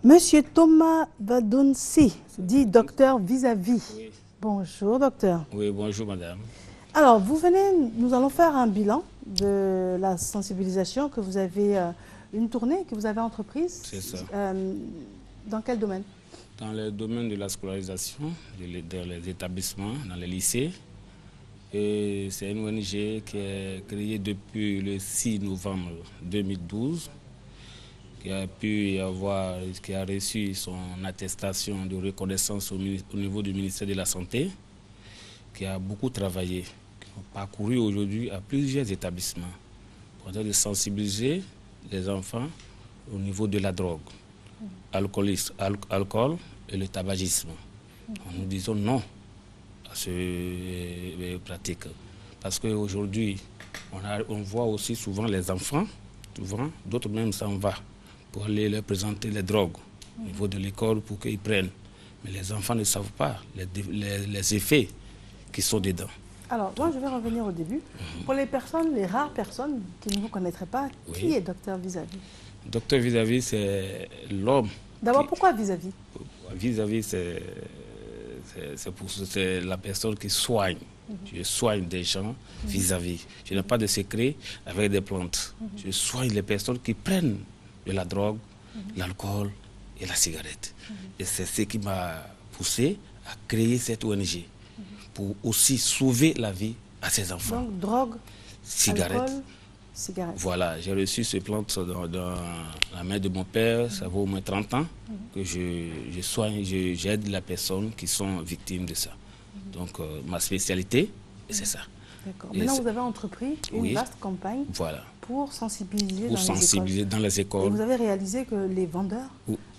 Monsieur Thomas Vadonsi, dit docteur vis-à-vis. Oui. Bonjour docteur. Oui, bonjour madame. Alors, nous allons faire un bilan de la sensibilisation que vous avez, une tournée que vous avez entreprise. C'est ça. Dans quel domaine? Dans le domaine de la scolarisation, dans les établissements, dans les lycées. Et c'est une ONG qui est créée depuis le 6 novembre 2012, qui a reçu son attestation de reconnaissance au niveau du ministère de la Santé, qui a beaucoup travaillé, qui a parcouru aujourd'hui à plusieurs établissements pour de sensibiliser les enfants au niveau de la drogue, alcool et le tabagisme. Nous disons non à ces pratiques. Parce qu'aujourd'hui, on voit aussi souvent les enfants, d'autres même s'en vont pour aller leur présenter les drogues au niveau de l'école pour qu'ils prennent. Mais les enfants ne savent pas les effets qui sont dedans. Alors, moi, je vais revenir au début. Pour les rares personnes qui ne vous connaîtraient pas, qui est docteur vis-à-vis? Docteur vis-à-vis, c'est l'homme. D'abord, pourquoi vis-à-vis? Vis-à-vis, c'est la personne qui soigne. Je soigne des gens vis-à-vis. Je n'ai pas de secret avec des plantes. Je soigne les personnes qui prennent de la drogue, l'alcool et la cigarette. Et c'est ce qui m'a poussé à créer cette ONG pour aussi sauver la vie à ces enfants. Donc, drogue, cigarette. Alcool, cigarette. Voilà, j'ai reçu ces plantes dans la main de mon père, ça vaut au moins 30 ans que je soigne, j'aide les personnes qui sont victimes de ça. Donc, ma spécialité, c'est ça. D'accord. Maintenant, vous avez entrepris une vaste campagne pour sensibiliser dans les écoles. Et vous avez réalisé que les vendeurs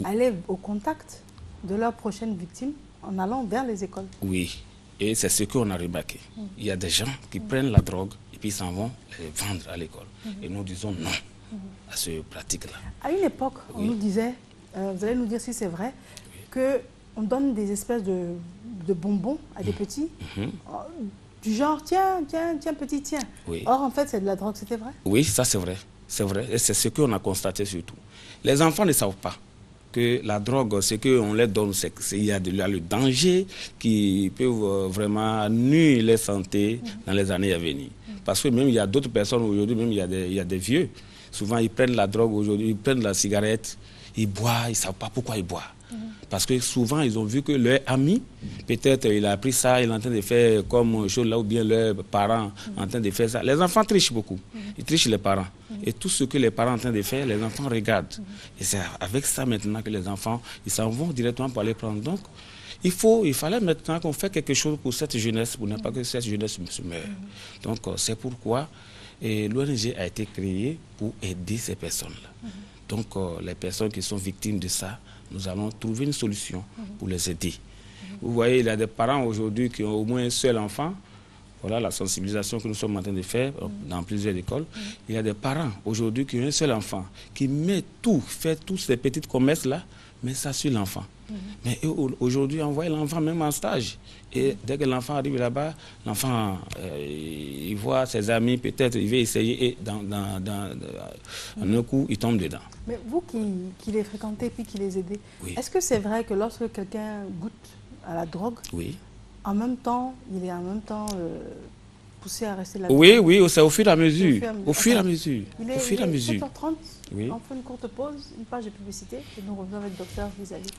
allaient au contact de leurs prochaines victimes en allant vers les écoles. Oui, et c'est ce qu'on a remarqué. Il y a des gens qui prennent la drogue et puis s'en vont les vendre à l'école. Et nous disons non à cette pratique-là. À une époque, on nous disait, vous allez nous dire si c'est vrai, qu'on donne des espèces de bonbons à des petits, du genre, tiens, petit, tiens. Or, en fait, c'est de la drogue, c'était vrai? Oui, ça c'est vrai. C'est vrai. Et c'est ce qu'on a constaté surtout. Les enfants ne savent pas que la drogue, ce qu'on leur donne, c'est qu'il y a le danger qui peut vraiment nuire leur santé dans les années à venir. Parce que même il y a d'autres personnes aujourd'hui, même il y a des vieux. Souvent, ils prennent la drogue aujourd'hui, ils prennent la cigarette, ils boivent, ils ne savent pas pourquoi ils boivent. Parce que souvent, ils ont vu que leur ami, peut-être il a pris ça, il est en train de faire comme chose là, ou bien leurs parents en train de faire ça. Les enfants trichent beaucoup. Ils trichent les parents. Et tout ce que les parents sont en train de faire, les enfants regardent. Et c'est avec ça maintenant que les enfants, ils s'en vont directement pour aller prendre. Donc, il fallait maintenant qu'on fasse quelque chose pour cette jeunesse, pour ne pas que cette jeunesse se meure. Donc, c'est pourquoi l'ONG a été créée pour aider ces personnes-là. Donc, les personnes qui sont victimes de ça, nous allons trouver une solution pour les aider. Vous voyez, il y a des parents aujourd'hui qui ont au moins un seul enfant. Voilà la sensibilisation que nous sommes en train de faire dans plusieurs écoles. Il y a des parents aujourd'hui qui ont un seul enfant, qui met fait tous ces petits commerces-là, mais ça sur l'enfant. Mais aujourd'hui, on voit l'enfant même en stage. Et dès que l'enfant arrive là-bas, l'enfant, il voit ses amis, peut-être il va essayer, et en un coup, il tombe dedans. Mais vous qui les fréquentez puis qui les aidez, est-ce que c'est vrai que lorsque quelqu'un goûte à la drogue, en même temps, il est en même temps poussé à rester là-dedans? Oui, c'est au fur et à mesure. Au fur et à mesure. Il est 7h30, Oui. on fait une courte pause, une page de publicité et nous revenons avec le docteur vis-à-vis.